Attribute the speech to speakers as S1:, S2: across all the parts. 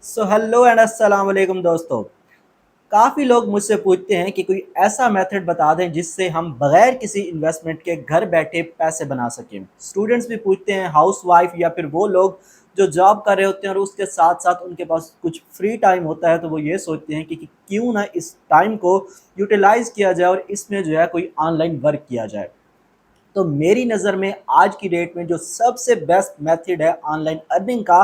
S1: So hello and अस्सलाम वालेकुम दोस्तों। काफ़ी लोग मुझसे पूछते हैं कि कोई ऐसा मेथड बता दें जिससे हम बगैर किसी इन्वेस्टमेंट के घर बैठे पैसे बना सकें। स्टूडेंट्स भी पूछते हैं, हाउस वाइफ या फिर वो लोग जो जॉब कर रहे होते हैं और उसके साथ साथ उनके पास कुछ फ्री टाइम होता है, तो वो ये सोचते हैं कि क्यों ना इस टाइम को यूटिलाइज़ किया जाए और इसमें जो है कोई ऑनलाइन वर्क किया जाए। तो मेरी नज़र में आज की डेट में जो सबसे बेस्ट मेथड है ऑनलाइन अर्निंग का,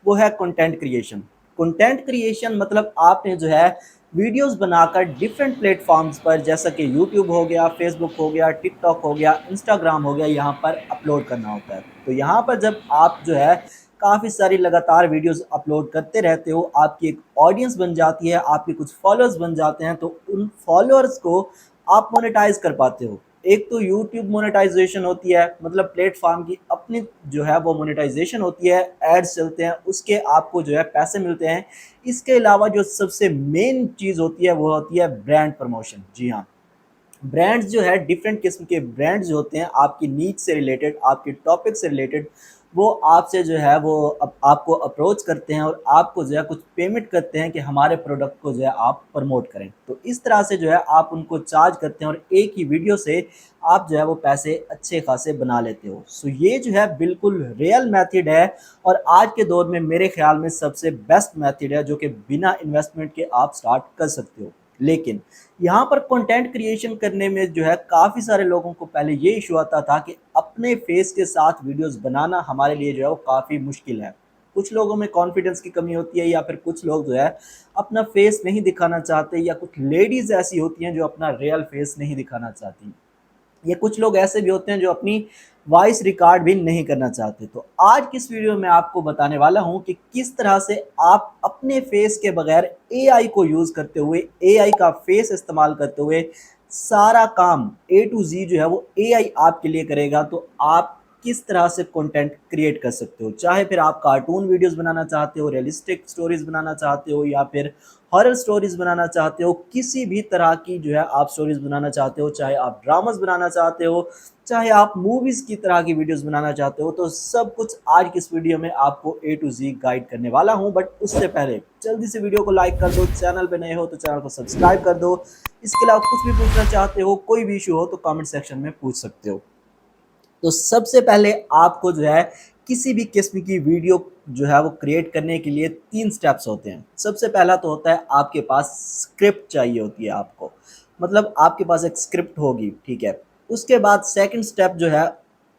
S1: वो है कंटेंट क्रिएशन। कंटेंट क्रिएशन मतलब आपने जो है वीडियोस बनाकर डिफरेंट प्लेटफॉर्म्स पर, जैसा कि यूट्यूब हो गया, फेसबुक हो गया, टिकटॉक हो गया, इंस्टाग्राम हो गया, यहाँ पर अपलोड करना होता है। तो यहाँ पर जब आप जो है काफ़ी सारी लगातार वीडियोस अपलोड करते रहते हो, आपकी एक ऑडियंस बन जाती है, आपके कुछ फॉलोअर्स बन जाते हैं, तो उन फॉलोअर्स को आप मोनेटाइज कर पाते हो। एक तो यूट्यूब मोनेटाइजेशन होती है, मतलब प्लेटफॉर्म की अपनी जो है वो मोनेटाइजेशन होती है, एड्स चलते हैं, उसके आपको जो है पैसे मिलते हैं। इसके अलावा जो सबसे मेन चीज़ होती है वो होती है ब्रांड प्रमोशन। जी हाँ, ब्रांड्स जो है डिफरेंट किस्म के ब्रांड्स जो होते हैं, आपकी नीड से रिलेटेड, आपके टॉपिक से रिलेटेड, वो आपसे जो है वो आपको अप्रोच करते हैं और आपको जो है कुछ पेमेंट करते हैं कि हमारे प्रोडक्ट को जो है आप प्रमोट करें। तो इस तरह से जो है आप उनको चार्ज करते हैं और एक ही वीडियो से आप जो है वो पैसे अच्छे खासे बना लेते हो। सो ये जो है बिल्कुल रियल मेथड है और आज के दौर में मेरे ख्याल में सबसे बेस्ट मेथड है, जो कि बिना इन्वेस्टमेंट के आप स्टार्ट कर सकते हो। लेकिन यहाँ पर कंटेंट क्रिएशन करने में जो है काफ़ी सारे लोगों को पहले ये इशू आता था कि अपने फेस के साथ वीडियोस बनाना हमारे लिए जो है वो काफ़ी मुश्किल है। कुछ लोगों में कॉन्फिडेंस की कमी होती है, या फिर कुछ लोग जो है अपना फेस नहीं दिखाना चाहते, या कुछ लेडीज़ ऐसी होती हैं जो अपना रियल फेस नहीं दिखाना चाहती, या कुछ लोग ऐसे भी होते हैं जो अपनी वॉइस रिकॉर्ड भी नहीं करना चाहते। तो आज की इस वीडियो में आपको बताने वाला हूं कि किस तरह से आप अपने फेस के बगैर एआई को यूज़ करते हुए, एआई का फेस इस्तेमाल करते हुए सारा काम ए टू जी जो है वो एआई आपके लिए करेगा। तो आप किस तरह से कंटेंट क्रिएट कर सकते हो, चाहे फिर आप कार्टून वीडियोस बनाना चाहते हो, रियलिस्टिक स्टोरीज बनाना चाहते हो, या फिर हॉरर स्टोरीज बनाना चाहते हो, किसी भी तरह की जो है आप स्टोरीज बनाना चाहते हो, चाहे आप ड्रामास बनाना चाहते हो, चाहे आप मूवीज की तरह की वीडियोस बनाना चाहते हो, तो सब कुछ आज की इस वीडियो में आपको ए टू जी गाइड करने वाला हूं। बट उससे पहले जल्दी से वीडियो को लाइक कर दो, चैनल पे नए हो तो चैनल को सब्सक्राइब कर दो। इसके अलावा कुछ भी पूछना चाहते हो, कोई भी इशू हो, तो कमेंट सेक्शन में पूछ सकते हो। तो सबसे पहले आपको जो है किसी भी किस्म की वीडियो जो है वो क्रिएट करने के लिए 3 स्टेप्स होते हैं। सबसे पहला तो होता है आपके पास स्क्रिप्ट चाहिए होती है आपको, मतलब आपके पास एक स्क्रिप्ट होगी, ठीक है। उसके बाद सेकंड स्टेप जो है,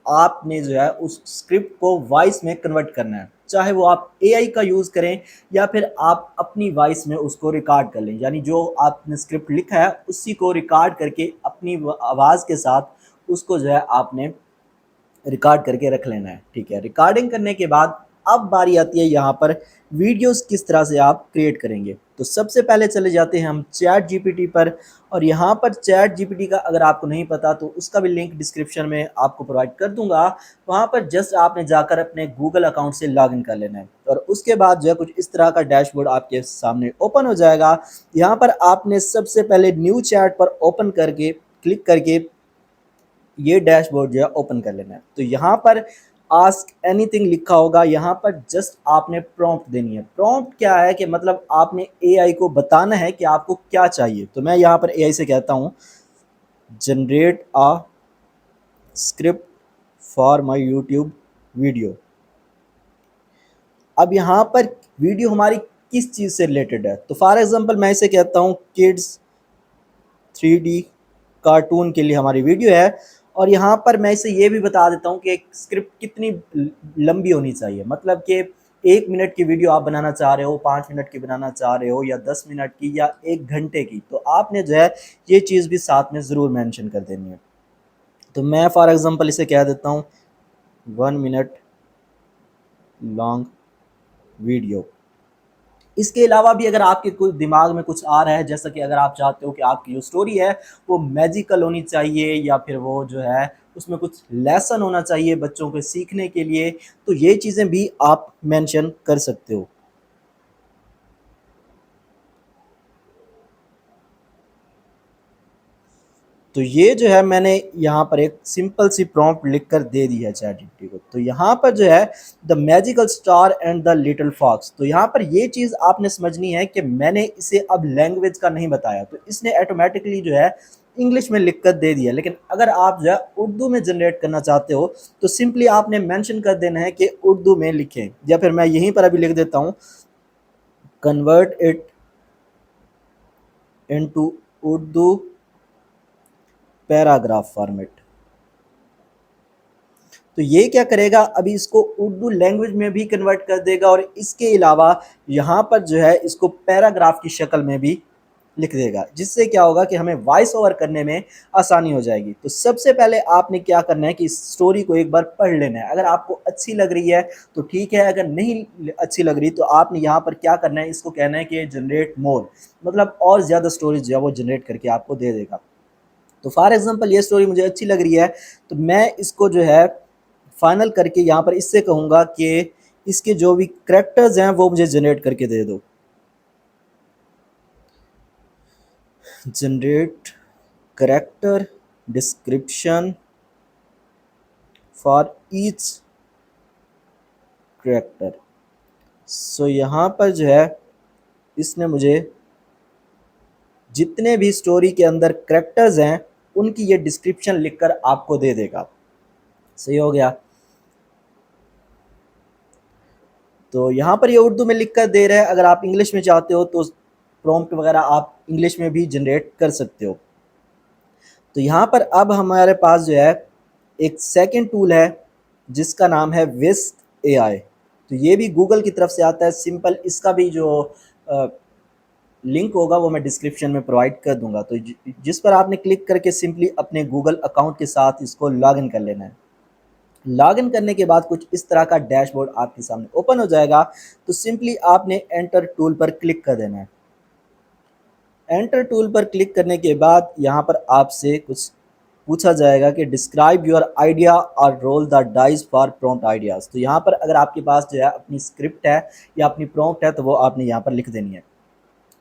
S1: आपने जो है उस स्क्रिप्ट को वॉइस में कन्वर्ट करना है, चाहे वो आप एआई का यूज़ करें या फिर आप अपनी वॉइस में उसको रिकॉर्ड कर लें। यानी जो आपने स्क्रिप्ट लिखा है उसी को रिकॉर्ड करके अपनी आवाज़ के साथ उसको जो है आपने रिकॉर्ड करके रख लेना है, ठीक है। रिकॉर्डिंग करने के बाद अब बारी आती है यहाँ पर वीडियोस किस तरह से आप क्रिएट करेंगे। तो सबसे पहले चले जाते हैं हम चैट जीपीटी पर, और यहाँ पर चैट जीपीटी का अगर आपको नहीं पता तो उसका भी लिंक डिस्क्रिप्शन में आपको प्रोवाइड कर दूंगा। वहाँ पर जस्ट आपने जाकर अपने गूगल अकाउंट से लॉगिन कर लेना है और उसके बाद जो है कुछ इस तरह का डैशबोर्ड आपके सामने ओपन हो जाएगा। यहाँ पर आपने सबसे पहले न्यू चैट पर ओपन करके क्लिक करके ये डैशबोर्ड जो है ओपन कर लेना है। तो यहाँ पर आस्क एनीथिंग लिखा होगा, यहाँ पर जस्ट आपने प्रॉम्प्ट देनी है। प्रॉम्प्ट क्या है कि मतलब आपने एआई को बताना है कि आपको क्या चाहिए। तो मैं यहाँ पर एआई से कहता हूँ, generate a script for my YouTube video. अब यहाँ पर वीडियो हमारी किस चीज़ से रिलेटेड है, तो फॉर एग्जांपल मैं इसे कहता हूँ किड्स 3D कार्टून के लिए हमारी वीडियो है। और यहाँ पर मैं इसे ये भी बता देता हूँ कि एक स्क्रिप्ट कितनी लंबी होनी चाहिए, मतलब कि 1 मिनट की वीडियो आप बनाना चाह रहे हो, 5 मिनट की बनाना चाह रहे हो, या 10 मिनट की, या 1 घंटे की, तो आपने जो है ये चीज़ भी साथ में ज़रूर मेंशन कर देनी है। तो मैं फॉर एग्जांपल इसे कह देता हूँ 1 मिनट लॉन्ग वीडियो। इसके अलावा भी अगर आपके कुछ दिमाग में कुछ आ रहा है, जैसा कि अगर आप चाहते हो कि आपकी जो स्टोरी है वो मैजिकल होनी चाहिए, या फिर वो जो है उसमें कुछ लेसन होना चाहिए बच्चों के सीखने के लिए, तो ये चीज़ें भी आप मेंशन कर सकते हो। तो तो ये जो है मैंने यहाँ पर एक सिंपल सी प्रॉम्प्ट लिख कर दे दी है चैटजीपीटी को। तो यहाँ पर जो है the magical star and the little fox, तो यहाँ पर ये चीज़ आपने समझनी है कि मैंने इसे अब लैंग्वेज का नहीं बताया, तो इसने ऑटोमेटिकली जो है इंग्लिश में लिख कर दे दिया। लेकिन अगर आप जो है उर्दू में जनरेट करना चाहते हो तो सिंपली आपने मेंशन कर देना है कि उर्दू में लिखें, या फिर मैं यहीं पर अभी लिख देता हूँ convert it into Urdu paragraph format. तो ये क्या करेगा, अभी इसको उर्दू लैंग्वेज में भी कन्वर्ट कर देगा और इसके अलावा यहाँ पर जो है इसको पैराग्राफ की शक्ल में भी लिख देगा, जिससे क्या होगा कि हमें वॉइस ओवर करने में आसानी हो जाएगी। तो सबसे पहले आपने क्या करना है कि इस स्टोरी को एक बार पढ़ लेना है। अगर आपको अच्छी लग रही है तो ठीक है, अगर नहीं अच्छी लग रही तो आपने यहाँ पर क्या करना है, इसको कहना है कि जनरेट मोर, मतलब और ज़्यादा स्टोरी जो है वो जनरेट करके आपको दे देगा। तो फॉर एग्जांपल ये स्टोरी मुझे अच्छी लग रही है तो मैं इसको जो है फाइनल करके यहाँ पर इससे कहूँगा कि इसके जो भी करेक्टर्स हैं वो मुझे जनरेट करके दे दो। Generate character description for each character. So यहाँ पर जो है इसने मुझे जितने भी स्टोरी के अंदर करेक्टर्स हैं उनकी ये डिस्क्रिप्शन लिखकर आपको दे देगा। सही हो गया। तो यहाँ पर ये उर्दू में लिख कर दे रहा है, अगर आप इंग्लिश में चाहते हो तो प्रॉम्प्ट वगैरह आप इंग्लिश में भी जनरेट कर सकते हो। तो यहाँ पर अब हमारे पास जो है एक सेकंड टूल है जिसका नाम है विस्क एआई। तो ये भी गूगल की तरफ से आता है, सिंपल इसका भी जो लिंक होगा वो मैं डिस्क्रिप्शन में प्रोवाइड कर दूंगा। तो जिस पर आपने क्लिक करके सिंपली अपने गूगल अकाउंट के साथ इसको लॉगिन कर लेना है। लॉगिन करने के बाद कुछ इस तरह का डैशबोर्ड आपके सामने ओपन हो जाएगा। तो सिंपली आपने एंटर टूल पर क्लिक कर देना है। एंटर टूल पर क्लिक करने के बाद यहाँ पर आपसे कुछ पूछा जाएगा कि डिस्क्राइब योर आइडिया और roll the dice for prompt ideas. तो यहाँ पर अगर आपके पास जो है अपनी स्क्रिप्ट है या अपनी प्रॉम्प्ट है तो वो आपने यहाँ पर लिख देनी है।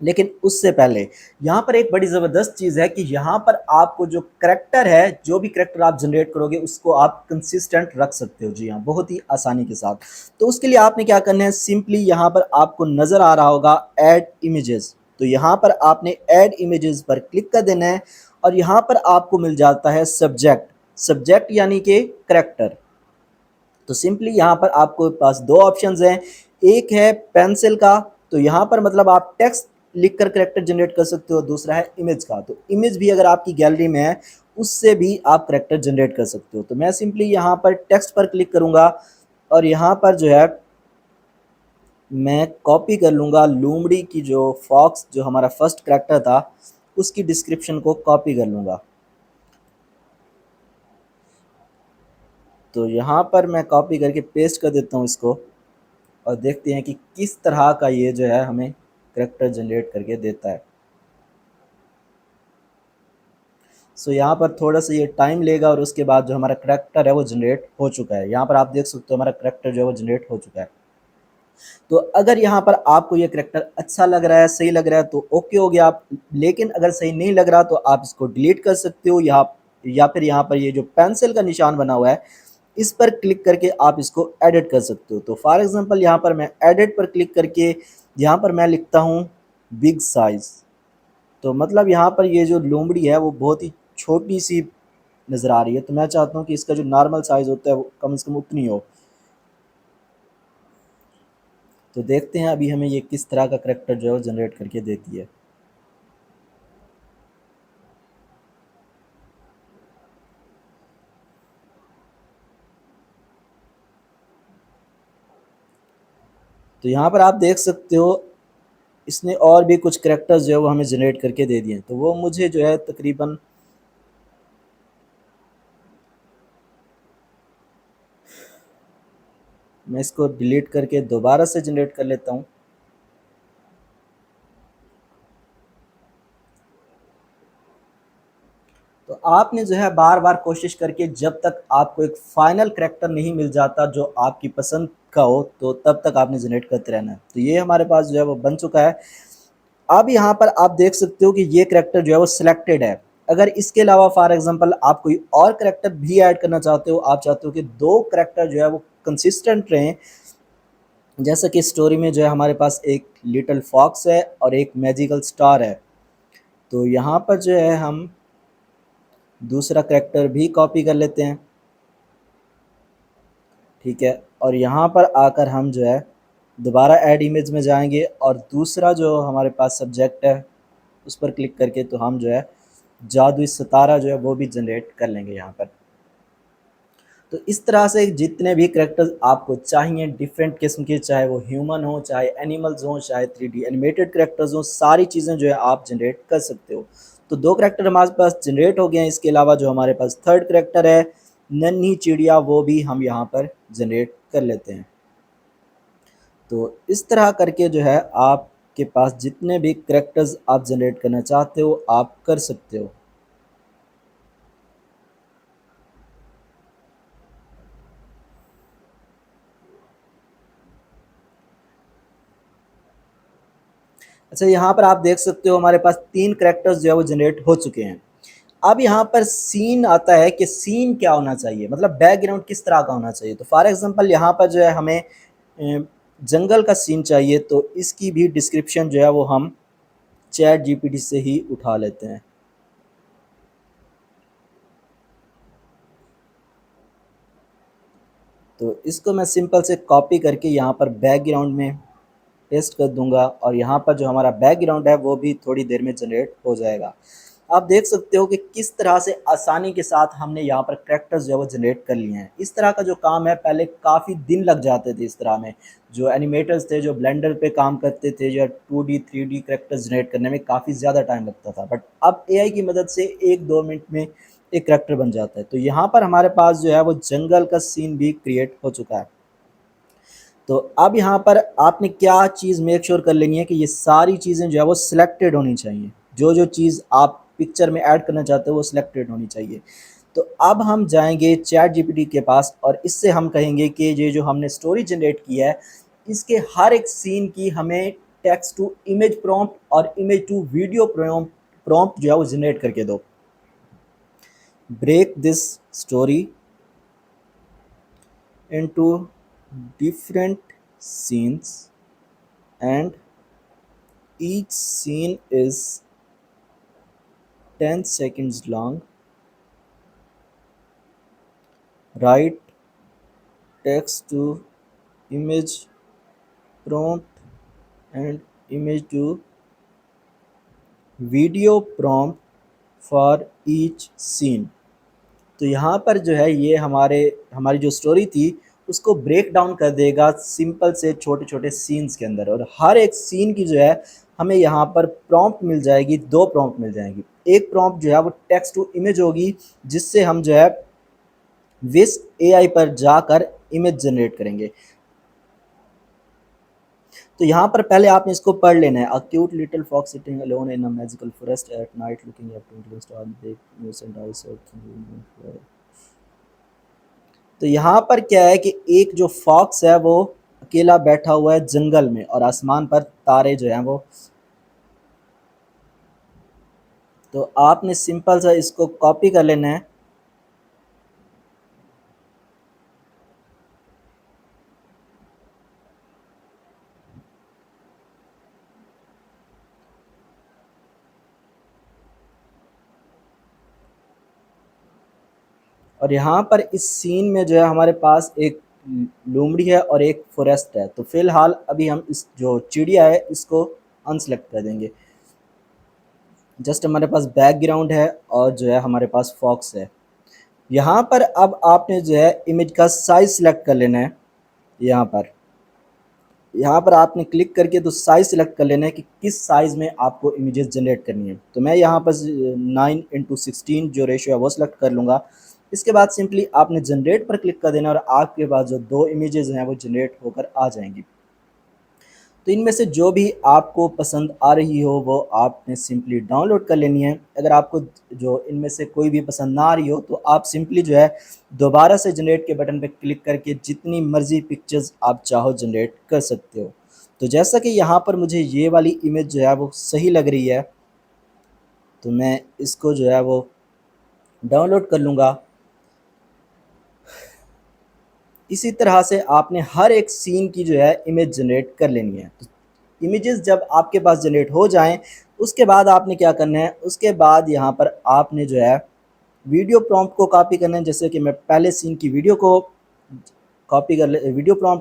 S1: लेकिन उससे पहले यहाँ पर एक बड़ी ज़बरदस्त चीज़ है कि यहाँ पर आपको जो करैक्टर है, जो भी करैक्टर आप जनरेट करोगे उसको आप कंसिस्टेंट रख सकते हो। जी हाँ, बहुत ही आसानी के साथ। तो उसके लिए आपने क्या करना है, सिंपली यहाँ पर आपको नज़र आ रहा होगा ऐड इमेजेस। तो यहाँ पर आपने ऐड इमेजेस पर क्लिक कर देना है और यहाँ पर आपको मिल जाता है सब्जेक्ट। सब्जेक्ट यानी कि करैक्टर। तो सिंपली यहाँ पर आपको पास दो ऑप्शंस हैं, एक है पेंसिल का, तो यहाँ पर मतलब आप टेक्स्ट लिखकर करैक्टर जनरेट कर सकते हो। दूसरा है इमेज का, तो इमेज भी अगर आपकी गैलरी में है उससे भी आप करैक्टर जनरेट कर सकते हो। तो मैं सिंपली यहाँ पर टेक्स्ट पर क्लिक करूँगा और यहाँ पर जो है मैं कॉपी कर लूँगा लोमड़ी की, जो फॉक्स जो हमारा फर्स्ट करैक्टर था उसकी डिस्क्रिप्शन को कॉपी कर लूँगा। तो यहाँ पर मैं कॉपी करके पेस्ट कर देता हूँ इसको और देखते हैं कि किस तरह का ये जो है हमें करैक्टर जनरेट करके देता है। सो यहाँ पर थोड़ा सा ये टाइम लेगा और उसके बाद जो हमारा करैक्टर है वो जनरेट हो चुका है। यहाँ पर आप देख सकते हो हमारा करैक्टर जो है वो जनरेट हो चुका है। तो अगर यहाँ पर आपको ये करैक्टर अच्छा लग रहा है, सही लग रहा है तो ओके हो गया आप। लेकिन अगर सही नहीं लग रहा तो आप इसको डिलीट कर सकते हो, या फिर यहाँ पर ये जो पेंसिल का निशान बना हुआ है इस पर क्लिक करके आप इसको एडिट कर सकते हो। तो फॉर एग्जांपल यहाँ पर मैं एडिट पर क्लिक करके यहाँ पर मैं लिखता हूँ बिग साइज़। तो मतलब यहाँ पर ये जो लोमड़ी है वो बहुत ही छोटी सी नज़र आ रही है, तो मैं चाहता हूँ कि इसका जो नॉर्मल साइज़ होता है वो कम से कम उतनी हो। तो देखते हैं अभी हमें ये किस तरह का करैक्टर जो है वो जनरेट करके देती है। तो यहाँ पर आप देख सकते हो इसने और भी कुछ करैक्टर्स जो है वो हमें जनरेट करके दे दिए हैं। तो वो मुझे जो है तकरीबन मैं इसको डिलीट करके दोबारा से जनरेट कर लेता हूँ। तो आपने जो है बार बार कोशिश करके जब तक आपको एक फाइनल करैक्टर नहीं मिल जाता जो आपकी पसंद का हो तो तब तक आपने जनरेट करते रहना है। तो ये हमारे पास जो है वो बन चुका है। अब यहाँ पर आप देख सकते हो कि ये करैक्टर जो है वो सिलेक्टेड है। अगर इसके अलावा फॉर एग्जांपल आप कोई और करैक्टर भी ऐड करना चाहते हो, आप चाहते हो कि दो करैक्टर जो है वो कंसिस्टेंट रहें, जैसा कि स्टोरी में जो है हमारे पास एक लिटिल फॉक्स है और एक मैजिकल स्टार है, तो यहाँ पर जो है हम दूसरा करैक्टर भी कॉपी कर लेते हैं। ठीक है, और यहाँ पर आकर हम जो है दोबारा ऐड इमेज में जाएंगे और दूसरा जो हमारे पास सब्जेक्ट है उस पर क्लिक करके तो हम जो है जादुई सितारा जो है वो भी जनरेट कर लेंगे यहाँ पर। तो इस तरह से जितने भी करैक्टर्स आपको चाहिए डिफरेंट किस्म के, चाहे वो ह्यूमन हो, चाहे एनिमल्स हो, चाहे 3D एनिमेटेड करैक्टर्स हो, सारी चीज़ें जो है आप जनरेट कर सकते हो। तो दो करैक्टर हमारे पास जनरेट हो गए हैं। इसके अलावा जो हमारे पास थर्ड करैक्टर है नन्ही चिड़िया, वो भी हम यहाँ पर जनरेट कर लेते हैं। तो इस तरह करके जो है आपके पास जितने भी करैक्टर्स आप जनरेट करना चाहते हो आप कर सकते हो। अच्छा, यहाँ पर आप देख सकते हो हमारे पास 3 करैक्टर्स जो है वो जनरेट हो चुके हैं। अब यहाँ पर सीन आता है कि सीन क्या होना चाहिए, मतलब बैकग्राउंड किस तरह का होना चाहिए। तो फॉर एग्जांपल यहाँ पर जो है हमें जंगल का सीन चाहिए, तो इसकी भी डिस्क्रिप्शन जो है वो हम चैट जीपीटी से ही उठा लेते हैं। तो इसको मैं सिंपल से कॉपी करके यहाँ पर बैकग्राउंड में पेस्ट कर दूंगा और यहाँ पर जो हमारा बैकग्राउंड है वो भी थोड़ी देर में जनरेट हो जाएगा। आप देख सकते हो कि किस तरह से आसानी के साथ हमने यहाँ पर करैक्टर्स जो है वो जनरेट कर लिए हैं। इस तरह का जो काम है पहले काफ़ी दिन लग जाते थे। इस तरह में जो एनिमेटर्स थे जो ब्लेंडर पे काम करते थे या 2D 3D करैक्टर्स जनरेट करने में काफ़ी ज़्यादा टाइम लगता था, बट अब एआई की मदद से 1-2 मिनट में एक करैक्टर बन जाता है। तो यहाँ पर हमारे पास जो है वो जंगल का सीन भी क्रिएट हो चुका है। तो अब यहाँ पर आपने क्या चीज़ मेक श्योर कर लेनी है कि ये सारी चीज़ें जो है वो सिलेक्टेड होनी चाहिए। जो जो चीज़ आप पिक्चर में ऐड करना चाहते हो वो सिलेक्टेड होनी चाहिए। तो अब हम जाएंगे चैट जीपीटी के पास और इससे हम कहेंगे कि ये जो हमने स्टोरी जनरेट की है इसके हर एक सीन की हमें टेक्स्ट टू इमेज प्रॉम्प्ट और इमेज टू वीडियो प्रॉम्प्ट जो है वो जनरेट करके दो। Break this story into different scenes and each scene is 10 seconds long. Write text to image prompt and image to video prompt for each scene. तो यहाँ पर जो है ये हमारी जो स्टोरी थी उसको ब्रेक डाउन कर देगा सिंपल से छोटे छोटे सीन्स के अंदर, और हर एक सीन की जो है हमें यहाँ पर प्रॉम्प्ट मिल जाएगी। 2 प्रॉम्प्ट मिल जाएंगी। एक प्रॉम्प्ट जो है वो टेक्स्ट टू इमेज होगी जिससे हम जो है विस्क एआई पर जाकर इमेज जनरेट करेंगे। तो यहाँ पर पहले आपने इसको पढ़ लेना है। A cute little fox sitting alone in a magical forest at night looking up to the star big news and ice. तो यहाँ पर क्या है कि एक जो फॉक्स है वो अकेला बैठा हुआ है जंगल में और आसमान पर तारे जो हैं वो। तो आपने सिंपल सा इसको कॉपी कर लेना है और यहाँ पर इस सीन में जो है हमारे पास एक लोमड़ी है और एक फॉरेस्ट है। तो फिलहाल अभी हम इस जो चिड़िया है इसको अनसेलेक्ट कर देंगे। जस्ट हमारे पास बैकग्राउंड है और जो है हमारे पास फॉक्स है। यहाँ पर अब आपने जो है इमेज का साइज सिलेक्ट कर लेना है। यहाँ पर आपने क्लिक करके तो साइज सिलेक्ट कर लेना है कि किस साइज़ में आपको इमेजेस जनरेट करनी है। तो मैं यहाँ पर 9:16 जो रेशियो है वो सिलेक्ट कर लूँगा। इसके बाद सिंपली आपने जनरेट पर क्लिक कर देना और आपके पास जो 2 इमेजेस हैं वो जनरेट होकर आ जाएंगी। तो इनमें से जो भी आपको पसंद आ रही हो वो आपने सिंपली डाउनलोड कर लेनी है। अगर आपको जो इनमें से कोई भी पसंद ना आ रही हो तो आप सिंपली जो है दोबारा से जनरेट के बटन पे क्लिक करके जितनी मर्ज़ी पिक्चर्स आप चाहो जनरेट कर सकते हो। तो जैसा कि यहाँ पर मुझे ये वाली इमेज जो है वो सही लग रही है, तो मैं इसको जो है वो डाउनलोड कर लूँगा। इसी तरह से आपने हर एक सीन की जो है इमेज जनरेट कर लेनी है। तो इमेजेस जब आपके पास जनरेट हो जाएं, उसके बाद आपने क्या करना है, उसके बाद यहाँ पर आपने जो है वीडियो प्रॉम्प्ट को कॉपी करना है। जैसे कि मैं पहले सीन की वीडियो प्रॉम्प्ट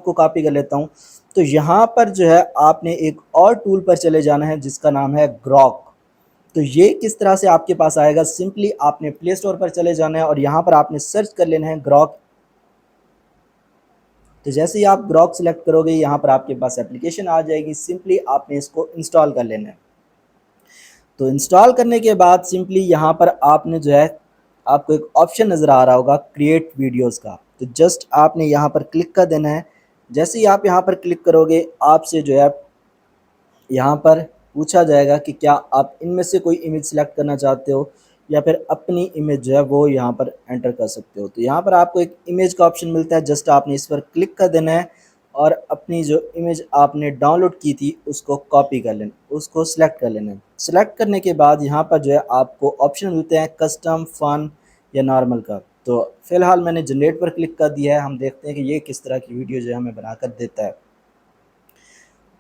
S1: को कॉपी कर लेता हूँ। तो यहाँ पर जो है आपने एक और टूल पर चले जाना है जिसका नाम है ग्रॉक। तो ये किस तरह से आपके पास आएगा, सिंपली आपने प्ले स्टोर पर चले जाना है और यहाँ पर आपने सर्च कर लेना है ग्रॉक। तो जैसे ही आप ग्रॉक सेलेक्ट करोगे, यहाँ पर आपके पास एप्लीकेशन आ जाएगी, सिंपली आपने इसको इंस्टॉल कर लेना है। तो इंस्टॉल करने के बाद सिंपली यहाँ पर आपने जो है, आपको एक ऑप्शन नज़र आ रहा होगा क्रिएट वीडियोस का। तो जस्ट आपने यहाँ पर क्लिक कर देना है। जैसे ही आप यहाँ पर क्लिक करोगे, आपसे जो है यहाँ पर पूछा जाएगा कि क्या आप इनमें से कोई इमेज सेलेक्ट करना चाहते हो या फिर अपनी इमेज जो है वो यहाँ पर एंटर कर सकते हो। तो यहाँ पर आपको एक इमेज का ऑप्शन मिलता है, जस्ट आपने इस पर क्लिक कर देना है और अपनी जो इमेज आपने डाउनलोड की थी उसको कॉपी कर लेना, उसको सिलेक्ट कर लेना है। सिलेक्ट करने के बाद यहाँ पर जो है आपको ऑप्शन मिलते हैं कस्टम, फन या नॉर्मल का। तो फिलहाल मैंने जनरेट पर क्लिक कर दिया है। हम देखते हैं कि ये किस तरह की वीडियो जो है हमें बना कर देता है।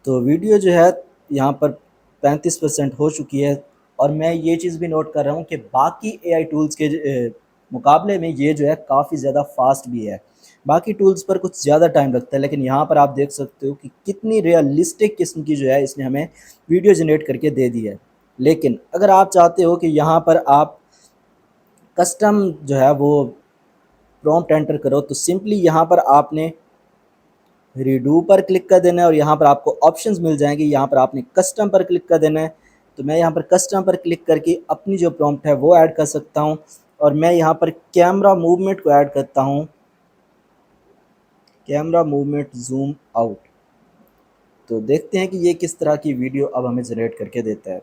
S1: तो वीडियो जो है यहाँ पर 35% हो चुकी है और मैं ये चीज़ भी नोट कर रहा हूँ कि बाकी एआई टूल्स के मुकाबले में ये जो है काफ़ी ज़्यादा फास्ट भी है। बाकी टूल्स पर कुछ ज़्यादा टाइम लगता है, लेकिन यहाँ पर आप देख सकते हो कि कितनी रियलिस्टिक किस्म की जो है इसने हमें वीडियो जनरेट करके दे दी है। लेकिन अगर आप चाहते हो कि यहाँ पर आप कस्टम जो है वो प्रॉम्प्ट एंटर करो, तो सिंपली यहाँ पर आपने रीडू पर क्लिक कर देना है और यहाँ पर आपको ऑप्शंस मिल जाएंगे। यहाँ पर आपने कस्टम पर क्लिक कर देना है। तो मैं यहाँ पर कस्टम पर क्लिक करके अपनी जो प्रॉम्प्ट है वो ऐड कर सकता हूँ और मैं यहाँ पर कैमरा मूवमेंट को ऐड करता हूँ, कैमरा मूवमेंट जूम आउट। तो देखते हैं कि ये किस तरह की वीडियो अब हमें जनरेट करके देता है।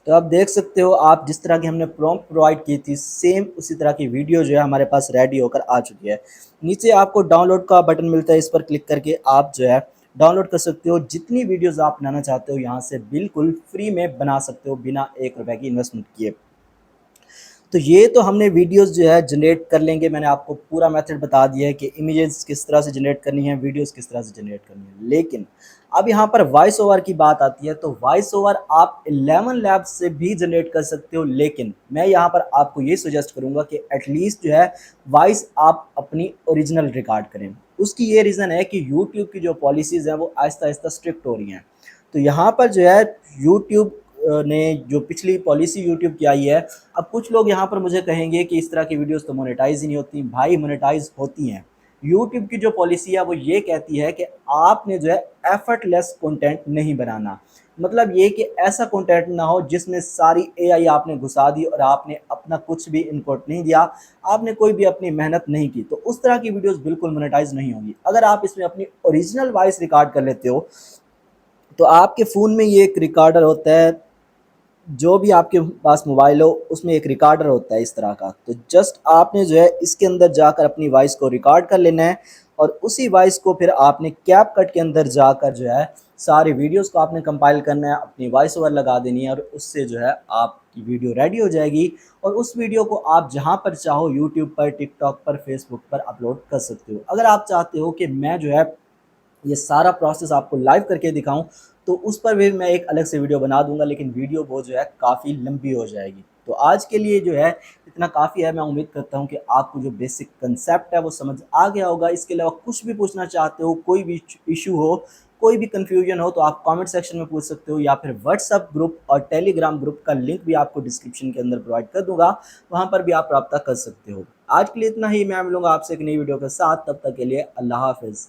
S1: तो आप देख सकते हो, आप जिस तरह की हमने प्रॉम्प्ट प्रोवाइड की थी सेम उसी तरह की वीडियो जो है हमारे पास रेडी होकर आ चुकी है। नीचे आपको डाउनलोड का बटन मिलता है, इस पर क्लिक करके आप जो है डाउनलोड कर सकते हो। जितनी वीडियोस आप बनाना चाहते हो यहाँ से बिल्कुल फ्री में बना सकते हो बिना 1 रुपए की इन्वेस्टमेंट किए। तो ये तो हमने वीडियोस जो है जनरेट कर लेंगे। मैंने आपको पूरा मेथड बता दिया है कि इमेजेस किस तरह से जनरेट करनी है, वीडियोस किस तरह से जनरेट करनी है। लेकिन अब यहाँ पर वॉइस ओवर की बात आती है। तो वॉइस ओवर आप 11 लैब्स से भी जनरेट कर सकते हो, लेकिन मैं यहाँ पर आपको ये सजेस्ट करूँगा कि एटलीस्ट जो है वॉइस आप अपनी ओरिजिनल रिकॉर्ड करें। उसकी ये रीज़न है कि यूट्यूब की जो पॉलिसीज़ हैं वो आहिस्ता आहिस्ता स्ट्रिक्ट हो रही हैं। तो यहाँ पर जो है यूट्यूब ने जो पिछली पॉलिसी यूट्यूब की आई है, अब कुछ लोग यहाँ पर मुझे कहेंगे कि इस तरह की वीडियोस तो मोनेटाइज ही नहीं होती। भाई मोनेटाइज होती हैं। यूट्यूब की जो पॉलिसी है वो ये कहती है कि आपने जो है एफर्टलेस कंटेंट नहीं बनाना। मतलब ये कि ऐसा कंटेंट ना हो जिसमें सारी एआई आपने घुसा दी और आपने अपना कुछ भी इनपुट नहीं दिया, आपने कोई भी अपनी मेहनत नहीं की, तो उस तरह की वीडियोस बिल्कुल मोनेटाइज नहीं होंगी। अगर आप इसमें अपनी ओरिजिनल वॉइस रिकॉर्ड कर लेते हो, तो आपके फ़ोन में ये एक रिकॉर्डर होता है, जो भी आपके पास मोबाइल हो उसमें एक रिकॉर्डर होता है इस तरह का। तो जस्ट आपने जो है इसके अंदर जाकर अपनी वॉइस को रिकॉर्ड कर लेना है और उसी वॉइस को फिर आपने कैपकट के अंदर जाकर जो है सारी वीडियोस को आपने कंपाइल करना है, अपनी वॉइस ओवर लगा देनी है और उससे जो है आपकी वीडियो रेडी हो जाएगी। और उस वीडियो को आप जहाँ पर चाहो यूट्यूब पर, टिकटॉक पर, फेसबुक पर अपलोड कर सकते हो। अगर आप चाहते हो कि मैं जो है ये सारा प्रोसेस आपको लाइव करके दिखाऊं, तो उस पर भी मैं एक अलग से वीडियो बना दूंगा, लेकिन वीडियो वो जो है काफ़ी लंबी हो जाएगी। तो आज के लिए जो है इतना काफ़ी है। मैं उम्मीद करता हूं कि आपको जो बेसिक कंसेप्ट है वो समझ आ गया होगा। इसके अलावा कुछ भी पूछना चाहते हो, कोई भी इशू हो, कोई भी कन्फ्यूजन हो, तो आप कमेंट सेक्शन में पूछ सकते हो या फिर व्हाट्सअप ग्रुप और टेलीग्राम ग्रुप का लिंक भी आपको डिस्क्रिप्शन के अंदर प्रोवाइड कर दूंगा, वहाँ पर भी आप रब्ता कर सकते हो। आज के लिए इतना ही। मैं मिलूंगा आपसे एक नई वीडियो के साथ, तब तक के लिए अल्लाह हाफिज़।